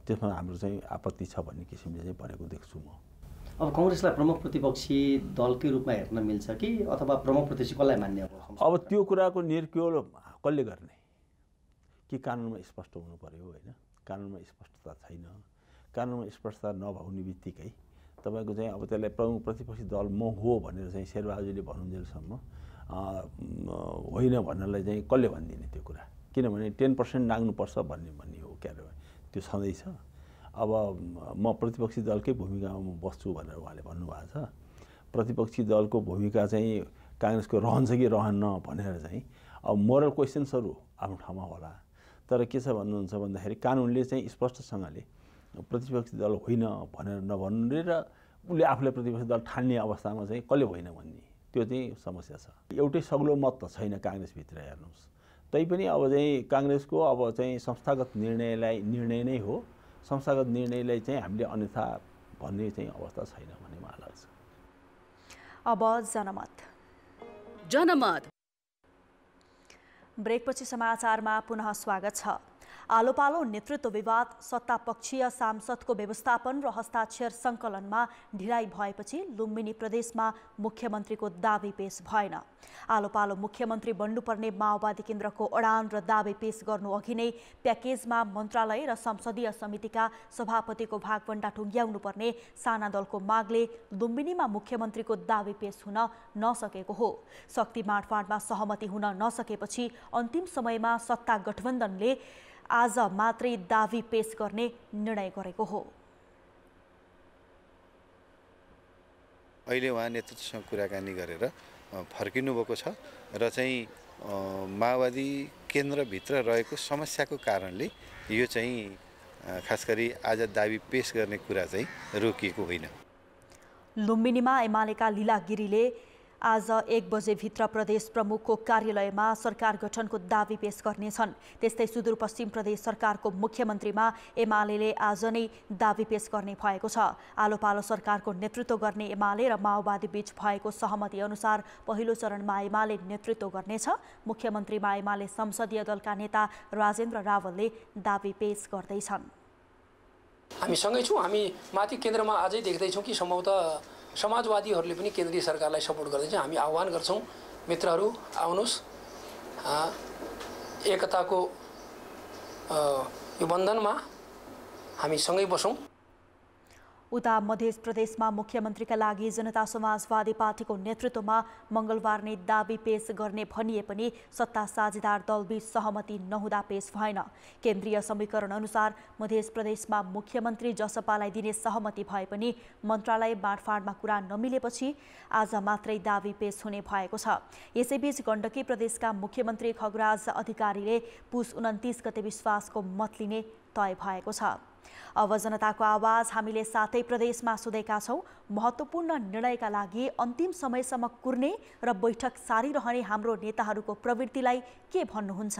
त्यसमा हाम्रो चाहिँ आपत्ति छ भन्ने किसिमले चाहिँ भनेको देख्छु म। अब कांग्रेसलाई प्रमुख प्रतिपक्षी दलकै रूपमा हेर्न मिल्छ कि अथवा प्रमुख प्रतिपक्षी कसलाई मान्ने? अब त्यो कुराको निर्क्योल कसले गर्ने कि कानुनमा स्पष्ट हुनु पर्यो होइन। कानुनमा स्पष्टता छैन। कानुनमा स्पष्टता नहुने बित्तिकै तपाईँको चाहिँ अब त्यसलाई प्रमुख प्रतिपक्षी दल म हो भनेर चाहिँ शेरबहादुरजीले भन्नुन्जेलसम्म होइन भन्नलाई चाहिँ कसले भनिदिने त्यो कुरा, किनभने 10% नाग्नुपर्छ भन्ने हो क्या त्यो छँदैछ। अब म प्रतिपक्षी दलकै भूमिकामा म बस्छु भनेर उहाँले भन्नुभएको छ। प्रतिपक्षी दलको भूमिका चाहिँ काङ्ग्रेसको रहन्छ कि रहन्न भनेर चाहिँ अब मोरल क्वेसन्सहरू आफ्नो ठाउँमा होला, तर के छ भन्नुहुन्छ भन्दाखेरि कानुनले चाहिँ स्पष्टसँगले प्रतिपक्षी दल होइन भनेर नभन्ने र उसले आफूलाई प्रतिपक्षी दल ठान्ने अवस्थामा चाहिँ कसले होइन भन्ने त्यो चाहिँ समस्या छ। एउटै सग्लो मत त छैन काङ्ग्रेसभित्र हेर्नुहोस्। तैपनि अब चाहिँ काङ्ग्रेसको अब चाहिँ संस्थागत निर्णय नै हो, संस्थागत निर्णयलाई चाहिँ हामीले अन्यथा भन्ने चाहिँ अवस्था छैन भन्ने मलाई लाग्छ। अब जनमत ब्रेकपछि समाचारमा पुनः स्वागत छ। आलोपालो नेतृत्व विवाद, सत्तापक्षीय सांसदको व्यवस्थापन र हस्ताक्षर सङ्कलनमा ढिलाइ भएपछि लुम्बिनी प्रदेशमा मुख्यमन्त्रीको दाबी पेश भएन। आलोपालो मुख्यमन्त्री बन्नुपर्ने माओवादी केन्द्रको अडान र दाबी पेश गर्नु अघि नै प्याकेजमा मन्त्रालय र संसदीय समितिका सभापतिको भागभण्डा टुङ्ग्याउनुपर्ने साना दलको मागले लुम्बिनीमा मुख्यमन्त्रीको दाबी पेश हुन नसकेको हो। शक्ति बाँडफाँडमा सहमति हुन नसकेपछि अन्तिम समयमा सत्ता गठबन्धनले आज मात्रै दाबी पेश गर्ने निर्णय गरेको हो। अहिले उहाँ नेतृत्वसँग कुराकानी गरेर फर्किनु भएको छ र चाहिँ माओवादी केन्द्रभित्र रहेको समस्याको कारणले यो चाहिँ खास गरी आज दाबी पेश गर्ने कुरा चाहिँ रोकिएको होइन। लुम्बिनीमा एमालेका लीला गिरीले आज 1 बजेभित्र प्रदेश प्रमुखको कार्यालयमा सरकार गठनको दाबी पेश गर्नेछन्। त्यस्तै सुदूरपश्चिम प्रदेश सरकारको मुख्यमन्त्रीमा एमालेले आज नै दाबी पेश गर्ने भएको छ। आलोपालो सरकारको नेतृत्व गर्ने एमाले र माओवादी बीच भएको सहमति अनुसार पहिलो चरणमा एमाले नेतृत्व गर्नेछ। मुख्यमन्त्रीमा एमाले संसदीय दलका नेता राजेन्द्र रावलले दाबी पेश गर्दैछन्। हामी सँगै छौँ। हामी माथि केन्द्रमा अझै देख्दैछौँ कि सम्भवतः समाजवादीहरूले पनि केन्द्रीय सरकारलाई सपोर्ट गर्दैछ। हामी आह्वान गर्छौँ, मित्रहरू आउनुहोस्, एकताको यो बन्धनमा हामी सँगै बसौँ। उता मध्य प्रदेशमा मुख्यमन्त्रीका लागि जनता समाजवादी पार्टीको नेतृत्वमा मङ्गलबार नै दाबी पेश गर्ने भनिए पनि सत्ता साझेदार दलबीच सहमति नहुँदा पेश भएन। केन्द्रीय समीकरण अनुसार मध्य प्रदेशमा मुख्यमन्त्री जसपालाई दिने सहमति भए पनि मन्त्रालय बाँडफाँडमा कुरा नमिलेपछि आज मात्रै दाबी पेश हुने भएको छ। यसैबीच गण्डकी प्रदेशका मुख्यमन्त्री खगराज अधिकारीले पुस 29 गते विश्वासको मत लिने तय भएको छ। अब जनताको आवाज हामीले सातै प्रदेशमा सुनेका छौँ। महत्त्वपूर्ण निर्णयका लागि अन्तिम समयसम्म कुर्ने र बैठक सारिरहने हाम्रो नेताहरूको प्रवृत्तिलाई के भन्नुहुन्छ?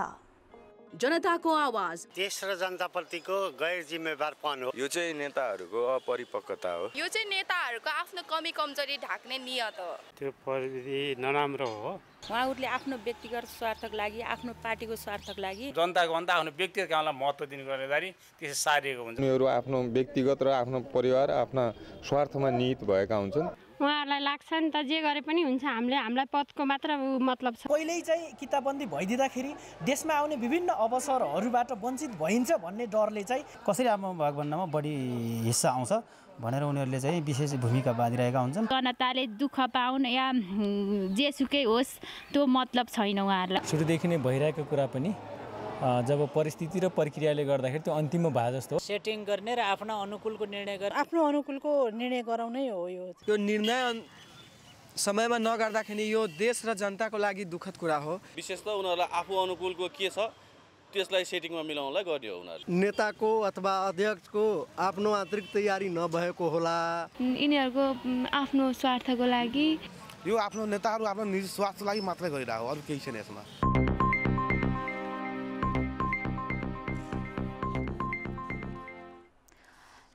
जनताको आवाज देश र जनताप्रतिको गैर जिम्मेवारपन हो। यो चाहिँ नेताहरूको अपरिपक्वता हो। यो चाहिँ नेताहरूको आफ्नो कमी कमजोरी ढाक्ने नियत हो। त्यो प्रविधि नराम्रो हो। उहाँहरूले आफ्नो व्यक्तिगत स्वार्थको लागि, आफ्नो पार्टीको स्वार्थको लागि, जनताको भन्दा आफ्नो व्यक्तिगत कामलाई महत्त्व दिने गर्दाखेरि त्यसै सारिएको हुन्छ। उनीहरू आफ्नो व्यक्तिगत र आफ्नो परिवार, आफ्ना स्वार्थमा निहित भएका हुन्छन्। उहाँहरूलाई लाग्छ नि त जे गरे पनि हुन्छ, हामीलाई पदको मात्र मतलब छ। पहिल्यै चाहिँ किताबन्दी भइदिँदाखेरि देशमा आउने विभिन्न अवसरहरूबाट वञ्चित भइन्छ भन्ने डरले चाहिँ कसरी आफ्नो भागभण्डामा बढी हिस्सा आउँछ भनेर उनीहरूले चाहिँ विशेष भूमिका बाँधिरहेका हुन्छन्। जनताले दुःख पाउन् या जेसुकै होस् त्यो मतलब छैन उहाँहरूलाई। सुरुदेखि नै भइरहेको कुरा पनि जब परिस्थिति र प्रक्रियाले गर्दाखेरि त्यो अन्तिममा भए जस्तो सेटिङ गर्ने र आफ्नो अनुकूलको निर्णय गर्ने, आफ्नो अनुकूलको निर्णय गराउनै हो। यो निर्णय समयमा नगर्दाखेरि यो देश र जनताको लागि दुःखद कुरा हो। विशेष त उनीहरूलाई आफू अनुकूलको के छ त्यसलाई सेटिङमा मिलाउनलाई गर्ने हो उनीहरू। नेताको अथवा अध्यक्षको आफ्नो आन्तरिक तयारी नभएको होला। यिनीहरूको आफ्नो स्वार्थको लागि, यो आफ्नो नेताहरू आफ्नो निजी स्वार्थको लागि मात्रै गरिरहेको, अरू केही छैन यसमा।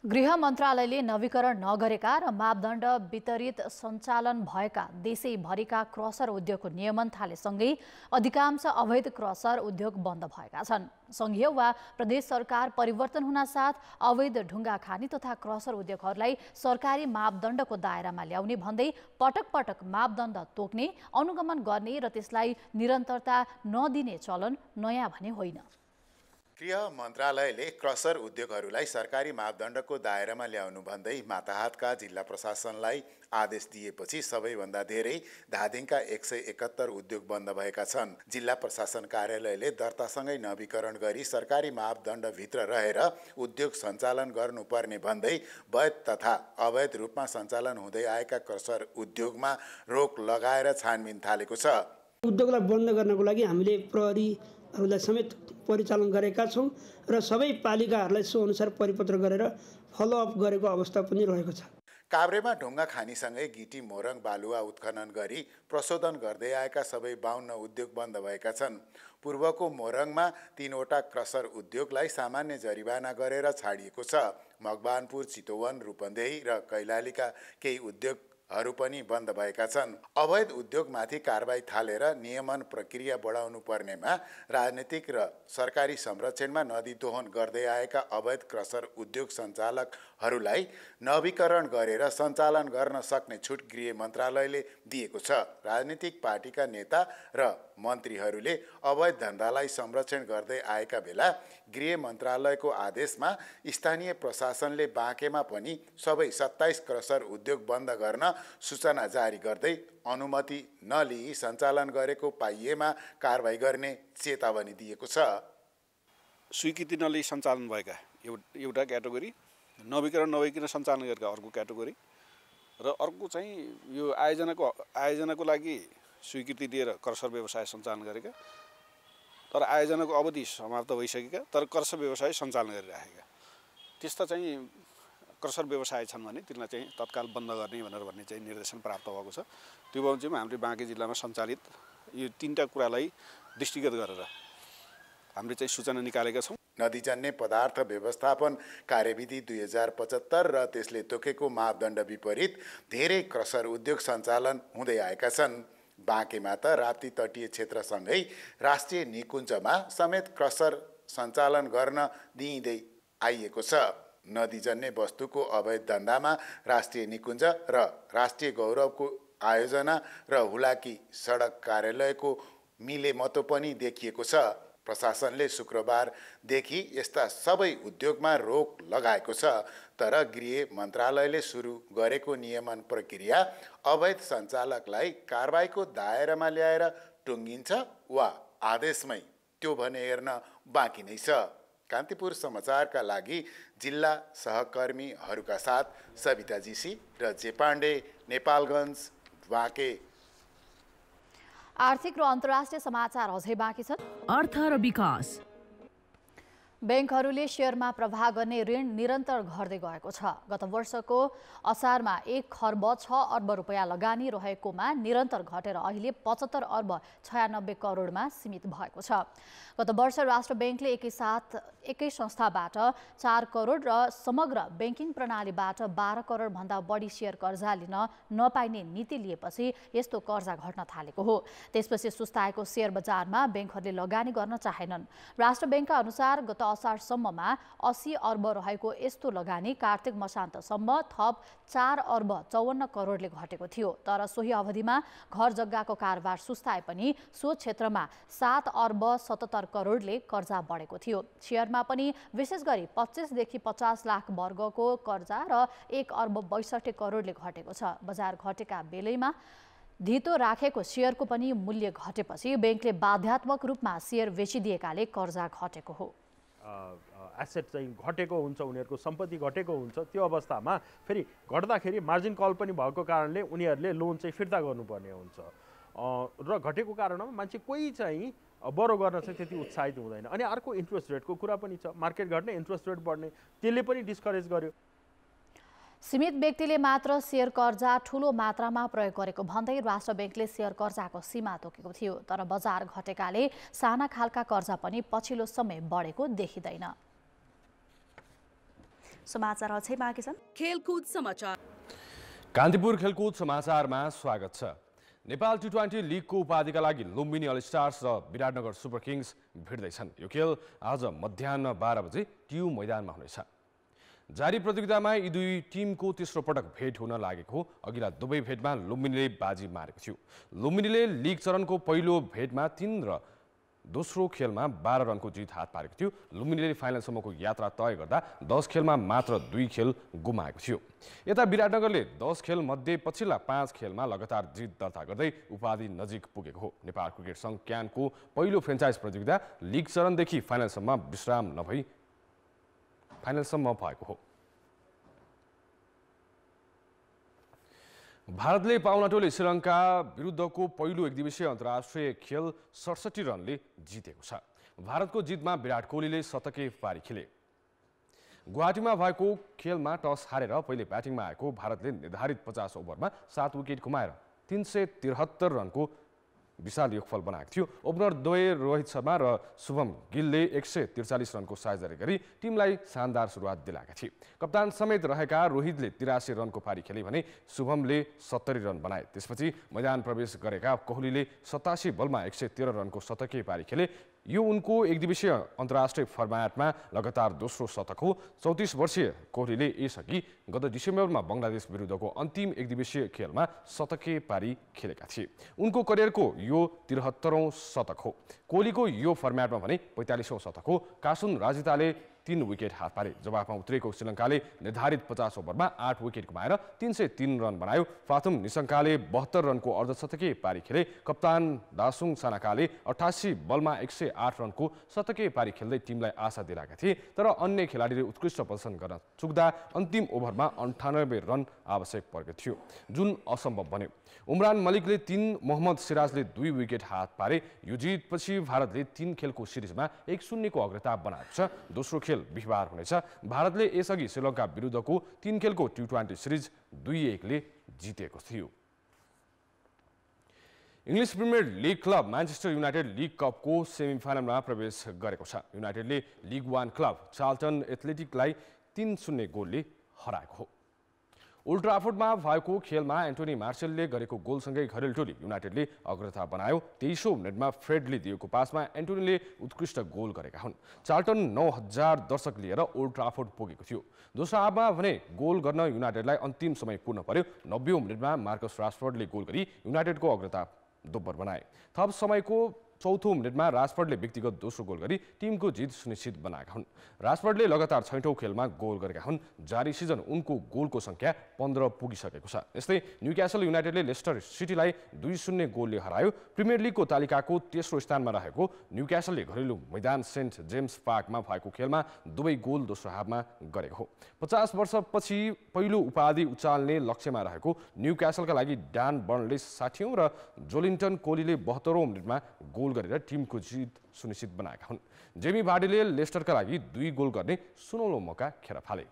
गृह मन्त्रालयले नवीकरण नगरेका र मापदण्ड वितरित सञ्चालन भएका देशैभरिका क्रसर उद्योगको नियमन थालेसँगै अधिकांश अवैध क्रसर उद्योग बन्द भएका छन्। संघीय वा प्रदेश सरकार परिवर्तन हुनासाथ अवैध ढुङ्गा खानी तथा क्रसर उद्योगहरूलाई सरकारी मापदण्डको दायरामा ल्याउने भन्दै पटक पटक मापदण्ड तोक्ने, अनुगमन गर्ने र त्यसलाई निरन्तरता नदिने चलन नयाँ भने होइन। गृह मन्त्रालयले क्रसर उद्योगहरूलाई सरकारी मापदण्डको दायरामा ल्याउनु भन्दै माताहातका जिल्ला प्रशासनलाई आदेश दिएपछि सबैभन्दा धेरै धादिङका 171 उद्योग बन्द भएका छन्। जिल्ला प्रशासन कार्यालयले दर्तासँगै नवीकरण गरी सरकारी मापदण्डभित्र रहेर उद्योग सञ्चालन गर्नुपर्ने भन्दै वैध तथा अवैध रूपमा सञ्चालन हुँदै आएका क्रसर उद्योगमा रोक लगाएर छानबिन थालेको छ। उद्योगलाई बन्द गर्नको लागि हामीले प्रहरीहरूलाई समेत परिचालन गरेका छौँ र सबै पालिकाहरूलाई सो अनुसार परिपत्र गरेर फलोअप गरेको अवस्था पनि रहेको छ। काभ्रेमा ढुङ्गा खानीसँगै गिटी मोरङ बालुवा उत्खनन गरी प्रशोधन गर्दै आएका सबै 52 उद्योग बन्द भएका छन्। पूर्वको मोरङमा 3वटा क्रसर उद्योगलाई सामान्य जरिवाना गरेर छाडिएको छ। मकवानपुर, चितवन, रूपन्देही र कैलालीका केही उद्योगहरू पनि बन्द भएका छन्। अवैध उद्योगमाथि कारबाही थालेर नियमन प्रक्रिया बढाउनु पर्नेमा राजनीतिक र सरकारी संरक्षणमा नदी दोहन गर्दै आएका अवैध क्रसर उद्योग सञ्चालकहरूलाई नवीकरण गरेर सञ्चालन गर्न सक्ने छुट गृह मन्त्रालयले दिएको छ। राजनीतिक पार्टीका नेता र मन्त्रीहरूले अवैध धन्दालाई संरक्षण गर्दै आएका बेला गृह मन्त्रालयको आदेशमा स्थानीय प्रशासनले बाँकेमा पनि सबै 27 क्रसर उद्योग बन्द गर्न सूचना जारी गर्दै अनुमति नलिई सञ्चालन गरेको पाइएमा कारबाही गर्ने चेतावनी दिएको छ। स्वीकृति नलिई सञ्चालन भएका एउटा क्याटेगोरी, नवीकरण नभइकन सञ्चालन गरेका अर्को क्याटेगोरी र अर्को चाहिँ यो आयोजनाको लागि स्वीकृति दिएर क्रसर व्यवसाय सञ्चालन गरेका तर आयोजनाको अवधि समाप्त भइसकेका तर क्रसर व्यवसाय सञ्चालन गरिरहेका त्यस्ता चाहिँ क्रसर व्यवसाय छन् भने तिनलाई चाहिँ तत्काल बन्द गर्ने भन्ने चाहिँ निर्देशन प्राप्त भएको छ। त्यो बमोजिम हामीले बाँके जिल्लामा सञ्चालित यो 3टा कुरालाई दृष्टिगत गरेर हामीले चाहिँ सूचना निकालेका छौँ। नदीजन्य पदार्थ व्यवस्थापन कार्यविधि 2075 र त्यसले तोकेको मापदण्ड विपरीत धेरै क्रसर उद्योग सञ्चालन हुँदै आएका छन्। बाँकेमा त राप्ती तटीय क्षेत्रसँगै राष्ट्रिय निकुञ्जमा समेत क्रसर सञ्चालन गर्न दिइँदै आइएको छ। नदीजन्य वस्तुको अवैध धन्दामा राष्ट्रिय निकुञ्ज र राष्ट्रिय गौरवको आयोजना र हुलाकी सडक कार्यालयको मिलेमतो पनि देखिएको छ। प्रशासनले शुक्रबारदेखि यस्ता सबै उद्योगमा रोक लगाएको छ। तर गृह मन्त्रालयले सुरु गरेको नियमन प्रक्रिया अवैध सञ्चालकलाई कारबाहीको दायरामा ल्याएर टुङ्गिन्छ वा आदेशमै त्यो भने हेर्न बाँकी नै छ। कान्तिपुर समाचारका लागि जिल्ला सहकर्मीहरूका साथ सविता जीसी र जे पाण्डे, नेपालगञ्ज, बाँके। आर्थिक र अन्तर्राष्ट्रिय समाचार अझै बाँकी छन्। अर्थ र विकास। ब्याङ्कहरूले शेयरमा प्रवाह गर्ने ऋण निरन्तर घट्दै गएको छ। गत वर्षको असारमा 1 खर्ब 6 अर्ब रुपियाँ लगानी रहेकोमा निरन्तर घटेर अहिले 75 अर्ब 96 करोडमा सीमित भएको छ। गत वर्ष राष्ट्र ब्याङ्कले एकै संस्थाबाट 4 करोड र समग्र ब्याङ्किङ प्रणालीबाट 12 करोडभन्दा बढी शेयर कर्जा लिन नपाइने नीति लिएपछि यस्तो कर्जा घट्न थालेको हो। त्यसपछि सुस्ताएको शेयर बजारमा ब्याङ्कहरूले लगानी गर्न चाहेनन्। राष्ट्र ब्याङ्कका अनुसार गत असारसम्ममा 80 अर्ब रहेको यस्तो लगानी कार्तिक मसान्तसम्म थप 4 अर्ब 54 करोडले घटेको थियो। तर सोही अवधिमा घर जग्गाको कारोबार सुस्ताए पनि सो क्षेत्रमा 7 अर्ब 77 करोडले कर्जा बढेको थियो। शेयरमा पनि विशेष गरी 25 देखि 50 लाख वर्गको कर्जा र 1 अर्ब 62 करोडले घटेको छ। बजार घटेका बेलैमा धितो राखेको शेयरको पनि मूल्य घटेपछि ब्याङ्कले बाध्यात्मक रूपमा शेयर बेचिदिएकाले कर्जा घटेको हो। एसेट चाहिँ घटेको हुन्छ, उनीहरूको सम्पत्ति घटेको हुन्छ। त्यो अवस्थामा फेरि घट्दाखेरि मार्जिन कल पनि भएको कारणले उनीहरूले लोन चाहिँ फिर्ता गर्नुपर्ने हुन्छ र घटेको कारणमा मान्छे कोही चाहिँ बरो गर्न चाहिँ त्यति उत्साहित हुँदैन। अनि अर्को इन्ट्रेस्ट रेटको कुरा पनि छ। मार्केट घट्ने, इन्ट्रेस्ट रेट बढ्ने, त्यसले पनि डिस्करेज गर्यो। सीमित व्यक्तिले मात्र शेयर कर्जा ठूलो मात्रामा प्रयोग गरेको भन्दै राष्ट्र ब्याङ्कले शेयर कर्जाको सीमा तोकेको थियो। तर बजार घटेकाले साना खालका कर्जा पनि पछिल्लो समय बढेको देखिँदैन। समाचार अझै बाँकी छन्। खेलकुद समाचार। कान्तिपुर खेलकुद समाचारमा स्वागत छ। नेपाल T20 लिगको उपाधिका लागि लुम्बिनी अल स्टार्स र विराटनगर सुपर किङ्स भिड्दैछन्। यो खेल आज मध्याह 12 बजे ट्यु मैदानमा हुनेछ। जारी प्रतियोगितामा यी दुई टिमको तेस्रो पटक भेट हुन लागेको। अघिल्ला दुवै भेटमा लुम्बिनीले बाजी मारेको थियो। लुम्बिनीले लिग चरणको पहिलो भेटमा 3 र दोस्रो खेलमा 12 रनको जित हात पारेको थियो। लुम्बिनीले फाइनलसम्मको यात्रा तय गर्दा 10 खेलमा मात्र 2 खेल गुमाएको थियो। यता विराटनगरले 10 खेल मध्ये पछिल्ला 5 खेलमा लगातार जित दर्ता गर्दै उपाधि नजिक पुगेको हो। नेपाल क्रिकेट सङ्घ क्यानको पहिलो फ्रेन्चाइज प्रतियोगिता लिग चरणदेखि फाइनलसम्म विश्राम नभई फाइनलसम्म भएको हो। भारतले पाउनाटोले श्रीलङ्का विरुद्धको पहिलो एकदिवसीय अन्तर्राष्ट्रिय खेल 67 रनले जितेको छ। भारतको जितमा विराट कोहलीले शतकीय पारी खेले। गुवाहाटीमा भएको खेलमा टस हारेर पहिले ब्याटिङमा आएको भारतले निर्धारित 50 ओभरमा 7 विकेट गुमाएर 373 रनको विशाल योगफल बनाएको थियो। ओपनर द्वय रोहित शर्मा र शुभम गिलले 143 रनको साझेदारी गरी टिमलाई शानदार सुरुवात दिलाएका थिए। कप्तान समेत रहेका रोहितले 83 रनको पारी खेले भने शुभमले 70 रन बनाए। त्यसपछि मैदान प्रवेश गरेका कोहलीले 87 बलमा 113 रनको शतकीय पारी खेले। यो उनको एकदिवसीय अन्तर्राष्ट्रिय फर्मेटमा लगातार दोस्रो शतक हो। 34 वर्षीय कोहलीले यसअघि गत डिसेम्बरमा बङ्गलादेश विरुद्धको अन्तिम एकदिवसीय खेलमा शतकीय पारी खेलेका थिए। उनको करियरको यो 73औं शतक हो। कोहलीको यो फर्मेटमा भने 45औं शतक हो। कासुन राजिताले 3 विकेट हात पारे। जवाफमा उत्रेको श्रीलङ्काले निर्धारित 50 ओभरमा 8 विकेट गुमाएर 303 रन बनायो। फाथुम निशङ्काले 72 रनको अर्धशतकीय पारी खेले। कप्तान दासुङ सानाकाले 88 बलमा 108 रनको शतकीय पारी खेल्दै टिमलाई आशा दिलाएका थिए। तर अन्य खेलाडीले उत्कृष्ट प्रदर्शन गर्न चुक्दा अन्तिम ओभरमा 98 रन आवश्यक परेको थियो, जुन असम्भव बन्यो। उमरान मलिकले 3, मोहम्मद सिराजले 2 विकेट हात पारे। यो जितपछि भारतले 3 खेलको सिरिजमा 1-0 को अग्रता बनाएको छ। दोस्रो खेल बिहिबार हुनेछ। भारतले यसअघि श्रीलङ्का विरुद्धको 3 खेलको T20 सिरिज 2-1 ले जितेको थियो। English premier league club Manchester United league कपको सेमिफाइनलमा प्रवेश गरेको छ। युनाइटेडले लिग 1 क्लब चार्ल्टन एथलेटिकलाई 3-0 गोलले हराएको हो। ओल्ड ट्राफोर्डमा भएको खेलमा एन्टोनी मार्सेलले गरेको गोलसँगै घरेलु टोली युनाइटेडले अग्रता बनायो। 23औं मिनेटमा फ्रेडले दिएको पासमा एन्टोनीले उत्कृष्ट गोल गरेका हुन्। चार्ल्टन 9000 दर्शक लिएर ओल्ड ट्राफोर्ड पुगेको थियो। दोस्रो हाफमा भने गोल गर्न युनाइटेडलाई अन्तिम समय पुग्न पर्यो। 90औं मिनेटमा मार्कस रासफोर्डले गोल गरी युनाइटेडको अग्रता दोब्बर बनाए। थप समयको चौथो मिनेटमा रासफोर्डले व्यक्तिगत दोस्रो गोल गरी टिमको जित सुनिश्चित बनाएका हुन्। रासफोर्डले लगातार 6औं खेलमा गोल गरेका हुन्। जारी सिजन उनको गोलको संख्या 15 पुगिसकेको छ। यस्तै न्युक्यासल युनाइटेडले लेस्टर सिटीलाई 2-0 गोलले हरायो। प्रिमियर लिगको तालिकाको तेस्रो स्थानमा रहेको न्युक्यासलले घरेलु मैदान सेन्ट जेम्स पार्कमा भएको खेलमा दुवै गोल दोस्रो हाफमा गरेको हो। 50 वर्षपछि पहिलो उपाधि उचाल्ने लक्ष्यमा रहेको न्युक्यासलका लागि ड्यान बर्नले 60औं र जोलिन्टन कोलीले 72औं मिनेटमा गोल गरेर टिमको जित सुनिश्चित बनाएका हुन्। जेमी भार्डीले लेस्टरका लागि 2 गोल गर्ने सुनौलो मौका खेर फाले।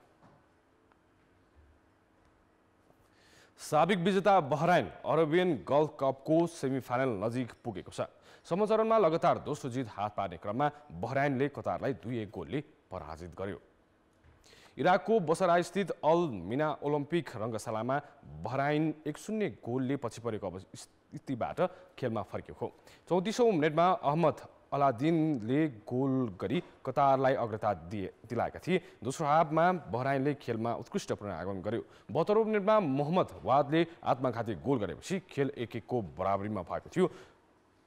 साबिक विजेता बहराइन अरेबियन गल्फ कपको सेमिफाइनल नजिक पुगेको छ। समचरणमा लगातार दोस्रो जित हात पार्ने क्रममा बहराइनले कतारलाई 2-1 गोलले पराजित गर्यो। इराकको बसरा स्थित अल मिना ओलम्पिक रङ्गशालामा बहराइन 1-0 गोलले पछि परेको स्थितिबाट खेलमा फर्किएको हो। 34औं मिनेटमा अहमद अलादिनले गोल गरी कतारलाई अग्रता दिलाएका थिए। दोस्रो हाफमा बहराइनले खेलमा उत्कृष्ट पुनरागमन गर्यो। 72औं मिनेटमा मोहम्मद वादले आत्मघाती गोल गरेपछि खेल 1-1 को बराबरीमा भएको थियो।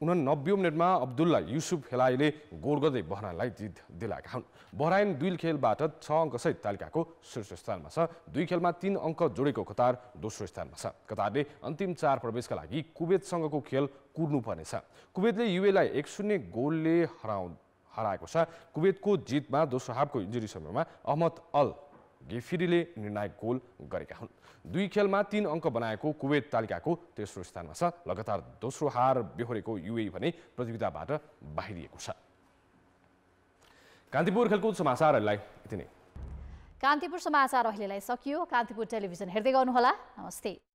89औं मिनेटमा अब्दुल्ला युसुफ हेलाईले गोल गर्दै बहराइनलाई जित दिलाएका हुन्। बहराइन 2 खेलबाट 6 अङ्कसहित तालिकाको शीर्ष स्थानमा छ। 2 खेलमा 3 अङ्क जोडेको कतार दोस्रो स्थानमा छ। कतारले अन्तिम 4 प्रवेशका लागि कुवेतसँगको खेल कुर्नुपर्नेछ। कुवेतले युएलाई 1-0 गोलले हराएको छ। कुवेतको जितमा दोस्रो हाफको इन्जुरी समयमा अहमद अल गेफिरीले निर्णायक गोल गरेका हुन्। 2 खेलमा 3 अङ्क बनाएको कुवेत तालिकाको तेस्रो स्थानमा छ। लगातार दोस्रो हार बेहोरेको युए भने प्रतियोगिताबाट बाहिरिएको छ। कान्तिपुर खेलकुद समाचारहरूलाई यति नै। कान्तिपुर समाचार अहिलेलाई सकियो। कान्तिपुर टेलिभिजन हेर्दै गर्नुहोला। नमस्ते।